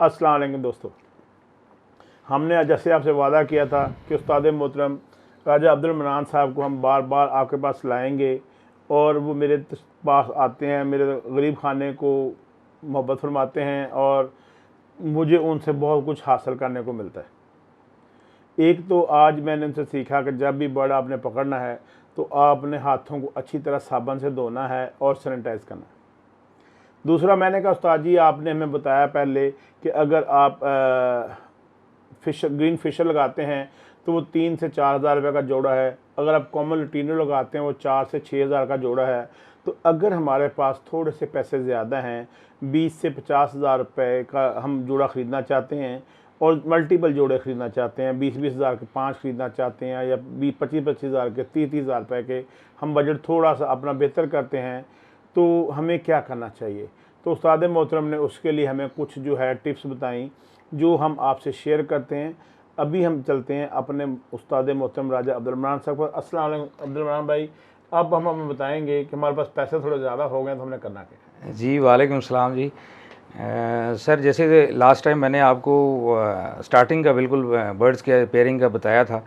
अस्सलाम वालेकुम दोस्तों, हमने आज जैसे आपसे वादा किया था कि उस्ताद मोहतरम राजा अब्दुल मन्नान साहब को हम बार बार आपके पास लाएंगे और वो मेरे पास आते हैं, मेरे गरीब खाने को मोहब्बत फरमाते हैं और मुझे उनसे बहुत कुछ हासिल करने को मिलता है। एक तो आज मैंने उनसे सीखा कि जब भी बर्ड आपने पकड़ना है तो आपने हाथों को अच्छी तरह साबुन से धोना है और सैनिटाइज़ करना है। दूसरा, मैंने कहा उस्ताद जी आपने हमें बताया पहले कि अगर आप ग्रीन फिशर लगाते हैं तो वो 3 से 4 हज़ार रुपये का जोड़ा है, अगर आप कॉमन लटीनो लगाते हैं वो 4 से 6 हज़ार का जोड़ा है। तो अगर हमारे पास थोड़े से पैसे ज़्यादा हैं, 20 से 50 हज़ार रुपये का हम जोड़ा ख़रीदना चाहते हैं और मल्टीपल जोड़े ख़रीदना चाहते हैं, 20-20 हज़ार के 5 ख़रीदना चाहते हैं या 25-25 हज़ार के 30-30 हज़ार रुपये के, हम बजट थोड़ा सा अपना बेहतर करते हैं तो हमें क्या करना चाहिए। तो उस्ताद मोहतरम ने उसके लिए हमें कुछ जो है टिप्स बताई जो हम आपसे शेयर करते हैं। अभी हम चलते हैं अपने उस्ताद मोहतरम राजा अब्दुल मन्नान साहब पर। अस्सलाम वालेकुम अब्दुल मन्नान भाई, अब हम हमें बताएंगे कि हमारे पास पैसे थोड़े ज़्यादा हो गए तो हमने करना क्या। जी वालेकुम सलाम जी। सर, जैसे लास्ट टाइम मैंने आपको स्टार्टिंग का बिल्कुल बर्ड्स के पेयरिंग का बताया था,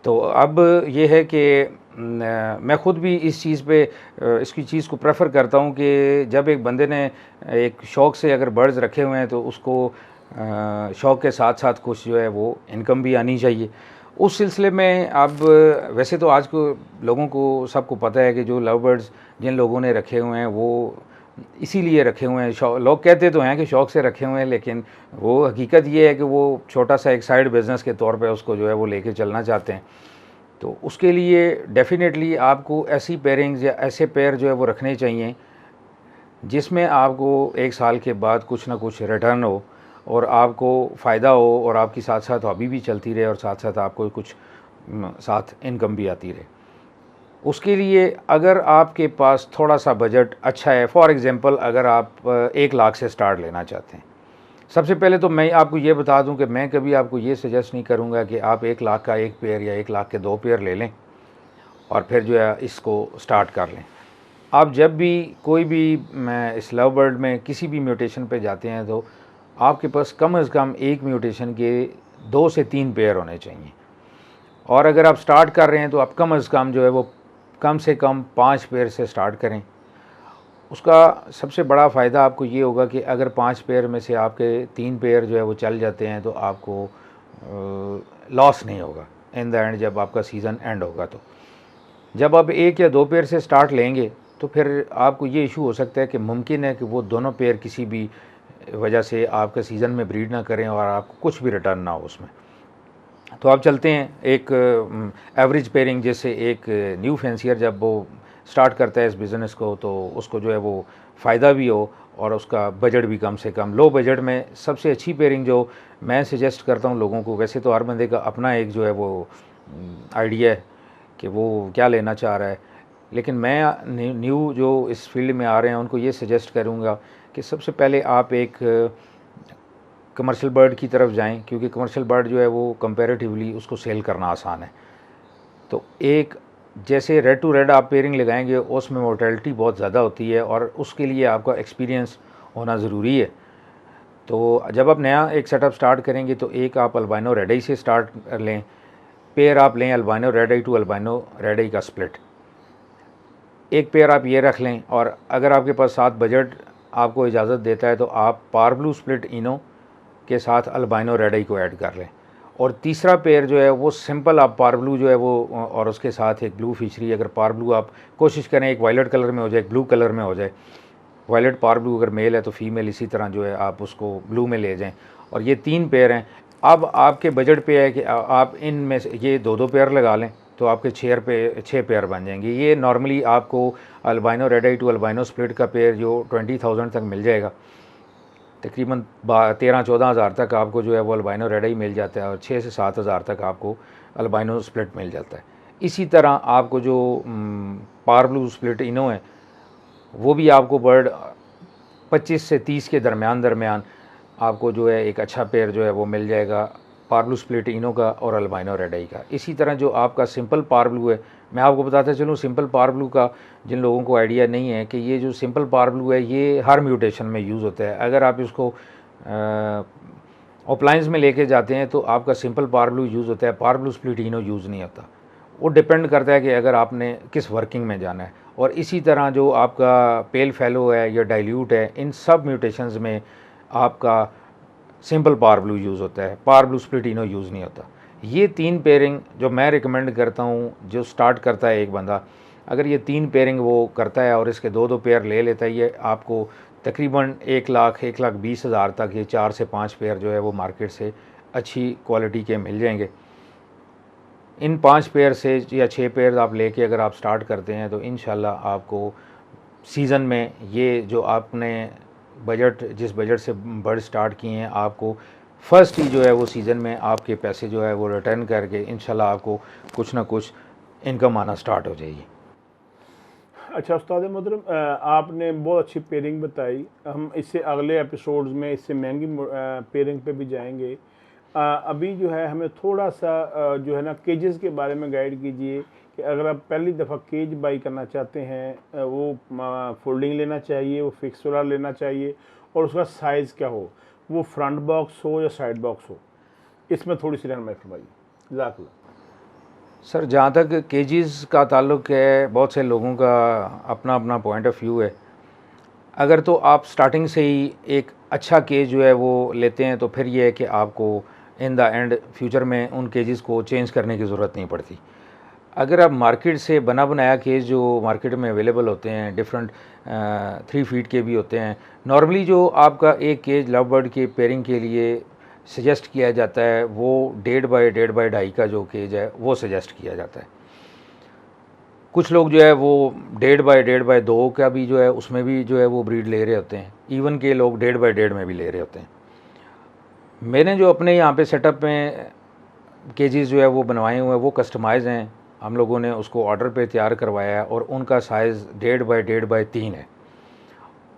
तो अब ये है कि मैं ख़ुद भी इस चीज़ पे इसकी चीज़ को प्रेफर करता हूँ कि जब एक बंदे ने एक शौक़ से अगर बर्ड्स रखे हुए हैं तो उसको शौक़ के साथ साथ कुछ जो है वो इनकम भी आनी चाहिए। उस सिलसिले में अब वैसे तो आज को लोगों को सबको पता है कि जो लव बर्ड्स जिन लोगों ने रखे हुए हैं वो इसीलिए रखे हुए हैं, लोग कहते तो हैं कि शौक़ से रखे हुए हैं, लेकिन वो हकीकत ये है कि वो छोटा सा एक साइड बिज़नेस के तौर पे उसको जो है वो लेके चलना चाहते हैं। तो उसके लिए डेफ़िनेटली आपको ऐसी पेयरिंग्स या ऐसे पेयर जो है वो रखने चाहिए जिसमें आपको 1 साल के बाद कुछ ना कुछ रिटर्न हो और आपको फ़ायदा हो और आपकी साथ साथ हॉबी भी चलती रहे और साथ साथ आपको कुछ साथ इनकम भी आती रहे। उसके लिए अगर आपके पास थोड़ा सा बजट अच्छा है, फॉर एग्ज़ाम्पल अगर आप 1 लाख से स्टार्ट लेना चाहते हैं, सबसे पहले तो मैं आपको ये बता दूं कि मैं कभी आपको ये सजेस्ट नहीं करूंगा कि आप 1 लाख का 1 पेयर या 1 लाख के 2 पेयर ले लें और फिर जो है इसको स्टार्ट कर लें। आप जब भी कोई भी इस लव बर्ड में किसी भी म्यूटेशन पे जाते हैं तो आपके पास कम से कम एक म्यूटेशन के 2 से 3 पेयर होने चाहिए, और अगर आप स्टार्ट कर रहे हैं तो आप कम से कम जो है वो कम से कम 5 पेयर से स्टार्ट करें। उसका सबसे बड़ा फ़ायदा आपको ये होगा कि अगर 5 पेयर में से आपके 3 पेयर जो है वो चल जाते हैं तो आपको लॉस नहीं होगा इन द एंड जब आपका सीज़न एंड होगा। तो जब आप 1 या 2 पेयर से स्टार्ट लेंगे तो फिर आपको ये इशू हो सकता है कि मुमकिन है कि वो दोनों पेयर किसी भी वजह से आपके सीज़न में ब्रीड ना करें और आपको कुछ भी रिटर्न ना हो उसमें। तो आप चलते हैं एक एवरेज पेयरिंग, जैसे एक न्यू फैंसियर जब वो स्टार्ट करता है इस बिज़नेस को तो उसको जो है वो फ़ायदा भी हो और उसका बजट भी कम से कम। लो बजट में सबसे अच्छी पेयरिंग जो मैं सजेस्ट करता हूँ लोगों को, वैसे तो हर बंदे का अपना एक जो है वो आइडिया है कि वो क्या लेना चाह रहा है, लेकिन मैं न्यू जो इस फील्ड में आ रहे हैं उनको ये सजेस्ट करूँगा कि सबसे पहले आप एक कमर्शियल बर्ड की तरफ जाएं, क्योंकि कमर्शियल बर्ड जो है वो कंपैरेटिवली उसको सेल करना आसान है। तो एक जैसे रेड टू रेड आप पेयरिंग लगाएंगे उसमें मोर्टेलिटी बहुत ज़्यादा होती है और उसके लिए आपका एक्सपीरियंस होना ज़रूरी है। तो जब आप नया एक सेटअप स्टार्ट करेंगे तो एक आप अल्बाइनो रेड आई से स्टार्ट कर लें, पेयर आप लें albino red eye to albino red eye का स्प्लिट, एक पेयर आप ये रख लें। और अगर आपके पास साथ बजट आपको इजाज़त देता है तो आप पार ब्लू स्प्लिट इनो के साथ अल्बाइनो रेड आई को ऐड कर लें। और तीसरा पेयर जो है वो सिंपल आप पार ब्लू जो है वो और उसके साथ एक ब्लू फिशरी, अगर पार ब्लू आप कोशिश करें एक वायलेट कलर में हो जाए, एक ब्लू कलर में हो जाए, वायलेट पार ब्लू अगर मेल है तो फीमेल इसी तरह जो है आप उसको ब्लू में ले जाएं। और ये 3 पेयर हैं। अब आपके बजट पे है कि आप इनमें से ये 2-2 पेयर लगा लें तो आपके 6 पेयर बन जाएंगे। ये नॉर्मली आपको albino red eye to albino split का पेयर जो 20,000 तक मिल जाएगा, तकरीबन 13-14 हज़ार तक आपको जो है वो अल्बाइनो रेड आई मिल जाता है और 6 से 7 हज़ार तक आपको अल्बाइनो स्प्लिट मिल जाता है। इसी तरह आपको जो पार ब्लू स्प्लिट इनो है वो भी आपको बर्ड 25 से 30 के दरमियान आपको जो है एक अच्छा पेयर जो है वो मिल जाएगा पार ब्लू स्प्लिट इनो का और अल्बाइनो रेड आई का। इसी तरह जो आपका सिंपल पार ब्लू है, मैं आपको बताता चलूँ सिंपल पार ब्लू का जिन लोगों को आइडिया नहीं है कि ये जो सिंपल पार ब्लू है ये हर म्यूटेशन में यूज़ होता है। अगर आप इसको अप्लायंस में लेके जाते हैं तो आपका सिंपल पावर ब्लू यूज़ होता है, पावर ब्लू स्प्लिटिनो यूज़ नहीं होता। वो डिपेंड करता है कि अगर आपने किस वर्किंग में जाना है। और इसी तरह जो आपका पेल फेलो है या डाइल्यूट है, इन सब म्यूटेशंस में आपका सिंपल पावर ब्लू यूज़ होता है, पावर ब्लू स्प्लिटिनो यूज़ नहीं होता। ये 3 पेयरिंग जो मैं रिकमेंड करता हूँ, जो स्टार्ट करता है एक बंदा, अगर ये 3 पेयरिंग वो करता है और इसके 2-2 पेयर ले लेता है, ये आपको तकरीबन 1,20,000 तक ये 4 से 5 पेयर जो है वो मार्केट से अच्छी क्वालिटी के मिल जाएंगे। इन 5 पेयर से या 6 पेयर आप लेके अगर आप स्टार्ट करते हैं तो इंशाल्लाह आपको सीज़न में ये जो आपने बजट, जिस बजट से बर्ड स्टार्ट किए हैं, आपको फर्स्ट ही जो है वो सीज़न में आपके पैसे जो है वो रिटर्न करके इंशाल्लाह आपको कुछ ना कुछ इनकम आना स्टार्ट हो जाएगी। अच्छा उस्ताद मोहतरम, आपने बहुत अच्छी पेयरिंग बताई। हम इससे अगले एपिसोड्स में इससे महंगी पेयरिंग पे भी जाएंगे। अभी जो है हमें थोड़ा सा जो है ना केजेस के बारे में गाइड कीजिए कि अगर आप पहली दफ़ा केज बाई करना चाहते हैं, वो फोल्डिंग लेना चाहिए, वो फिक्स वाला लेना चाहिए, और उसका साइज़ क्या हो, वो फ्रंट बॉक्स हो या साइड बॉक्स हो, इसमें थोड़ी सी रहनुमाई फरमाइए। जज़ाकल्लाह। सर, जहाँ तक केजीज़ का ताल्लुक़ है, बहुत से लोगों का अपना अपना पॉइंट ऑफ व्यू है। अगर तो आप स्टार्टिंग से ही एक अच्छा केज जो है वो लेते हैं तो फिर ये है कि आपको इन द एंड फ्यूचर में उन केजेस को चेंज करने की ज़रूरत नहीं पड़ती। अगर आप मार्केट से बना बनाया केज जो मार्केट में अवेलेबल होते हैं, डिफरेंट 3 फीट के भी होते हैं, नॉर्मली जो आपका एक केज लव बर्ड के पेयरिंग के लिए सजेस्ट किया जाता है वो 1.5 बाई 2.5 का जो केज है वो सजेस्ट किया जाता है। कुछ लोग जो है वो 1.5 बाई 2 का भी जो है उसमें भी जो है वो ब्रीड ले रहे होते हैं, इवन के लोग 1.5 बाई 1.5 में भी ले रहे होते हैं। मैंने जो अपने यहाँ पे सेटअप में केजीज़ जो है वो बनवाए हुए हैं वो कस्टमाइज़ हैं, हम लोगों ने उसको ऑर्डर पे तैयार करवाया है और उनका साइज़ 1.5 बाई 1.5 बाई 3 है।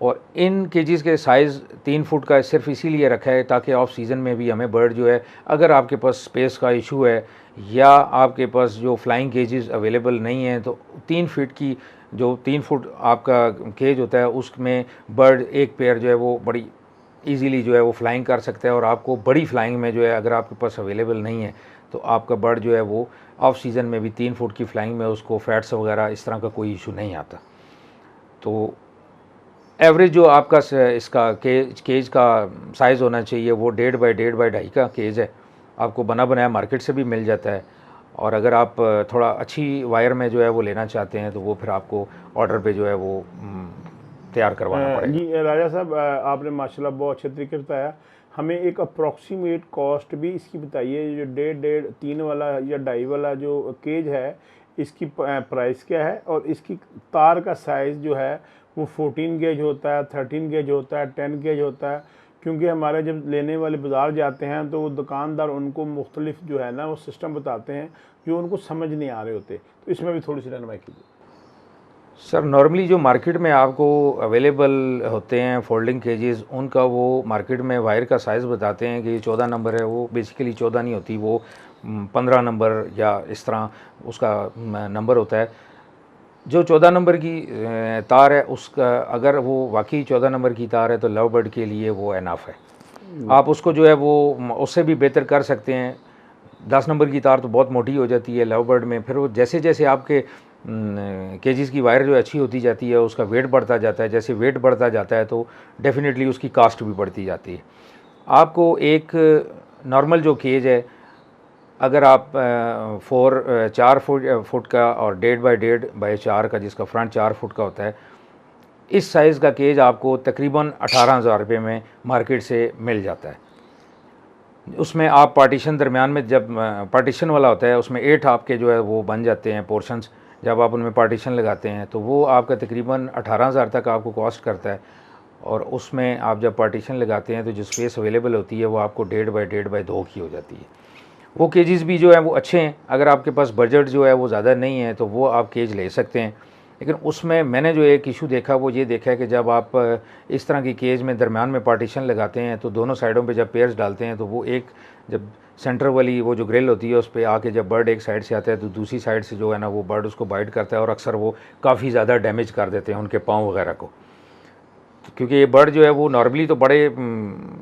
और इन केजीज़ के साइज़ 3 फुट का सिर्फ इसीलिए रखा है ताकि ऑफ सीज़न में भी हमें बर्ड जो है, अगर आपके पास स्पेस का इशू है या आपके पास जो फ्लाइंग केजेस अवेलेबल नहीं हैं तो 3 फीट की जो 3 फुट आपका केज होता है उसमें बर्ड एक पेयर जो है वो बड़ी इजीली जो है वो फ्लाइंग कर सकता है। और आपको बड़ी फ्लाइंग में जो है अगर आपके पास अवेलेबल नहीं है तो आपका बर्ड जो है वो ऑफ सीज़न में भी 3 फुट की फ्लाइंग में उसको फैट्स वगैरह इस तरह का कोई इशू नहीं आता। तो एवरेज जो आपका इसका केज का साइज़ होना चाहिए वो 1.5 बाई 2.5 का केज है, आपको बना बनाया मार्केट से भी मिल जाता है। और अगर आप थोड़ा अच्छी वायर में जो है वो लेना चाहते हैं तो वो फिर आपको ऑर्डर पे जो है वो तैयार करवाना पड़ेगा। जी राजा साहब, आपने माशाल्लाह बहुत अच्छे तरीके से बताया। हमें एक अप्रॉक्सीमेट कॉस्ट भी इसकी बताइए, जो 1.5 3 वाला या 2.5 वाला जो केज है इसकी प्राइस क्या है, और इसकी तार का साइज़ जो है वो 14 गेज होता है, 13 गेज होता है, 10 गेज होता है। क्योंकि हमारे जब लेने वाले बाज़ार जाते हैं तो वो दुकानदार उनको मुख्तलिफ जो है ना वो सिस्टम बताते हैं जो उनको समझ नहीं आ रहे होते, तो इसमें भी थोड़ी सी रहनुमाई कीजिए। सर, नॉर्मली जो मार्केट में आपको अवेलेबल होते हैं फोल्डिंग केजेस, उनका वो मार्केट में वायर का साइज़ बताते हैं कि 14 नंबर है, वो बेसिकली 14 नहीं होती, वो 15 नंबर या इस तरह उसका नंबर होता है। जो 14 नंबर की तार है उसका, अगर वो वाकई 14 नंबर की तार है तो लव बर्ड के लिए वो एनफ है। आप उसको जो है वो उससे भी बेहतर कर सकते हैं। 10 नंबर की तार तो बहुत मोटी हो जाती है लव बर्ड में, फिर वो जैसे जैसे आपके केजीज़ की वायर जो अच्छी होती जाती है उसका वेट बढ़ता जाता है, जैसे वेट बढ़ता जाता है तो डेफिनेटली उसकी कास्ट भी बढ़ती जाती है। आपको एक नॉर्मल जो केज है, अगर आप 4 फुट का और 1.5 बाई 1.5 बाई 4 का, जिसका फ्रंट 4 फुट का होता है, इस साइज़ का केज आपको तकरीबन 18,000 रुपये में मार्केट से मिल जाता है। उसमें आप पार्टीशन दरमियान में, जब पार्टीशन वाला होता है उसमें 8 आपके जो है वो बन जाते हैं पोर्शंस, जब आप उनमें पार्टीशन लगाते हैं तो वो आपका तकरीबन 18,000 तक आपको कॉस्ट करता है। और उसमें आप जब पार्टीशन लगाते हैं तो जो स्पेस अवेलेबल होती है वो आपको 1.5 बाई 1.5 बाई 2 की हो जाती है। वो केजेस भी जो है वो अच्छे हैं, अगर आपके पास बजट जो है वो ज़्यादा नहीं है तो वो आप केज ले सकते हैं। लेकिन उसमें मैंने जो एक इशू देखा वो ये देखा है कि जब आप इस तरह की केज में दरमियान में पार्टीशन लगाते हैं तो दोनों साइडों पे जब पेयर्स डालते हैं तो वो एक, जब सेंटर वाली वो जो ग्रिल होती है उस पर आके जब बर्ड एक साइड से आता है तो दूसरी साइड से जो है ना वो बर्ड उसको बाइट करता है और अक्सर वो काफ़ी ज़्यादा डैमेज कर देते हैं उनके पाँव वगैरह को। क्योंकि ये बर्ड जो है वो नॉर्मली तो बड़े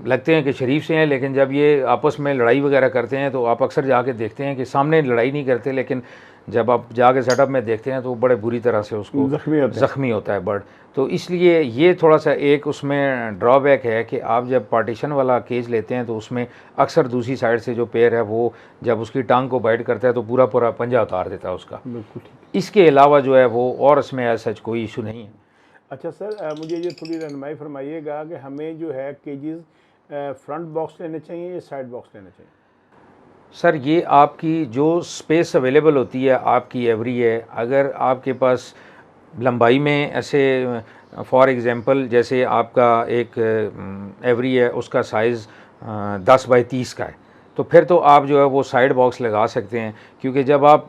लगते हैं कि शरीफ से हैं, लेकिन जब ये आपस में लड़ाई वगैरह करते हैं तो आप अक्सर जाके देखते हैं कि सामने लड़ाई नहीं करते, लेकिन जब आप जाके सेटअप में देखते हैं तो वो बड़े बुरी तरह से उसको ज़ख्मी होता है बर्ड। तो इसलिए ये थोड़ा सा एक उसमें ड्रॉबैक है कि आप जब पार्टीशन वाला केज लेते हैं तो उसमें अक्सर दूसरी साइड से जो पेयर है वो जब उसकी टांग को बाइट करता है तो पूरा पूरा पंजा उतार देता है उसका। बिल्कुल। इसके अलावा जो है वो और इसमें ऐसा सच कोई इशू नहीं है। अच्छा सर, मुझे ये थोड़ी रहनुमाई फरमाइएगा कि हमें जो है केजेस फ्रंट बॉक्स लेने चाहिए या साइड बॉक्स लेने चाहिए? सर ये आपकी जो स्पेस अवेलेबल होती है आपकी एवरी है, अगर आपके पास लंबाई में ऐसे फॉर एग्ज़ाम्पल जैसे आपका एक एवरी है उसका साइज़ 10 बाई 30 का है, तो फिर तो आप जो है वो साइड बॉक्स लगा सकते हैं, क्योंकि जब आप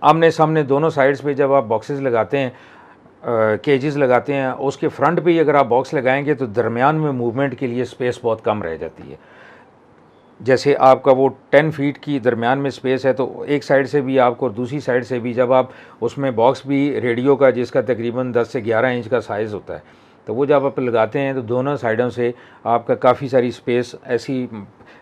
आमने सामने दोनों साइड्स पे जब आप बॉक्सेस लगाते हैं, केजेस लगाते हैं, उसके फ्रंट पे ही अगर आप बॉक्स लगाएंगे तो दरमियान में मूवमेंट के लिए स्पेस बहुत कम रह जाती है। जैसे आपका वो 10 फीट की दरमियान में स्पेस है तो एक साइड से भी आपको दूसरी साइड से भी जब आप उसमें बॉक्स भी रेडियो का जिसका तकरीबन 10 से 11 इंच का साइज़ होता है, तो वो जब आप लगाते हैं तो दोनों साइडों से आपका काफ़ी सारी स्पेस ऐसी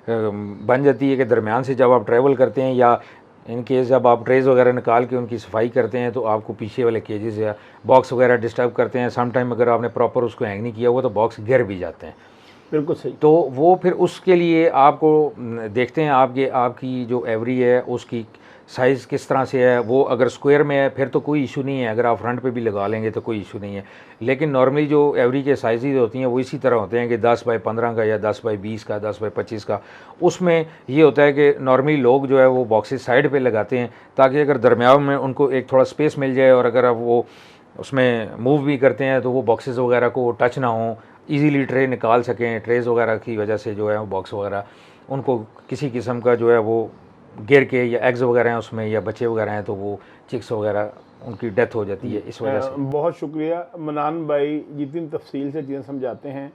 बन जाती है कि दरमियान से जब आप ट्रैवल करते हैं या इन केस जब आप ट्रेज वगैरह निकाल के उनकी सफाई करते हैं तो आपको पीछे वाले केजेस या बॉक्स वगैरह डिस्टर्ब करते हैं। सम टाइम अगर आपने प्रॉपर उसको हैंग नहीं किया हुआ तो बॉक्स गिर भी जाते हैं। बिल्कुल सही। तो वो फिर उसके लिए आपको देखते हैं आपकी जो एवरी है उसकी साइज़ किस तरह से है। वो अगर स्क्वायर में है फिर तो कोई इशू नहीं है, अगर आप फ्रंट पे भी लगा लेंगे तो कोई इशू नहीं है। लेकिन नॉर्मली जो एवरी के साइज़ होती हैं वो इसी तरह होते हैं कि 10 बाई 15 का या 10 बाई 20 का, 10 बाई 25 का। उसमें ये होता है कि नॉर्मली लोग जो है वो बॉक्सेस साइड पे लगाते हैं ताकि अगर दरमियान में उनको एक थोड़ा स्पेस मिल जाए, और अगर आप वो उसमें मूव भी करते हैं तो वो बॉक्सेस वगैरह को टच ना हो, इजीली ट्रे निकाल सकें। ट्रेज़ वगैरह की वजह से जो है वो बॉक्स वगैरह उनको किसी किस्म का जो है वो गिर के या एग्स वगैरह हैं उसमें या बच्चे वगैरह हैं तो वो चिक्स वगैरह उनकी डेथ हो जाती है इस वजह से। बहुत शुक्रिया मनान भाई, जितनी तफसील से चीज़ें समझाते हैं।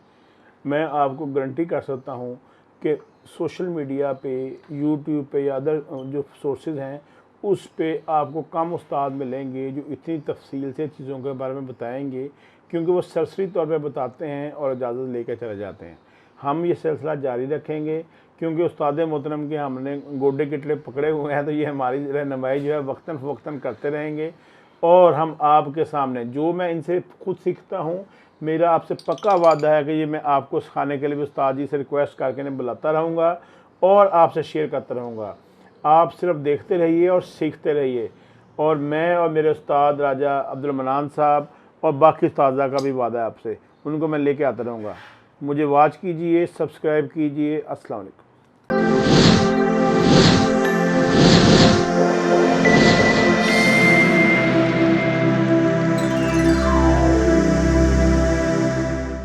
मैं आपको गारंटी कर सकता हूँ कि सोशल मीडिया पे, यूट्यूब पे या अदर जो सोर्सेज हैं उस पे आपको कम उस्ताद मिलेंगे जो इतनी तफसील से चीज़ों के बारे में बताएंगे, क्योंकि वो सरसरी तौर पे बताते हैं और इजाज़त लेकर चले जाते हैं। हम ये सिलसिला जारी रखेंगे क्योंकि उस्ताद मोहतरम के हमने गोडे किटले पकड़े हुए हैं, तो ये हमारी रहनुमाई जो है वक्तन फ़वक्तन करते रहेंगे। और हम आपके सामने जो मैं इनसे खुद सीखता हूँ, मेरा आपसे पक्का वादा है कि ये मैं आपको सिखाने के लिए भी उस्ताद जी से रिक्वेस्ट करके बुलाता रहूँगा और आपसे शेयर करता रहूँगा। आप सिर्फ देखते रहिए और सीखते रहिए। और मैं और मेरे उस्ताद राजा अब्दुल मनान साहब और बाकी उस्तादा का भी वादा है आपसे, उनको मैं लेके आता रहूँगा। मुझे वॉच कीजिए, सब्सक्राइब कीजिए। अस्सलाम वालेकुम।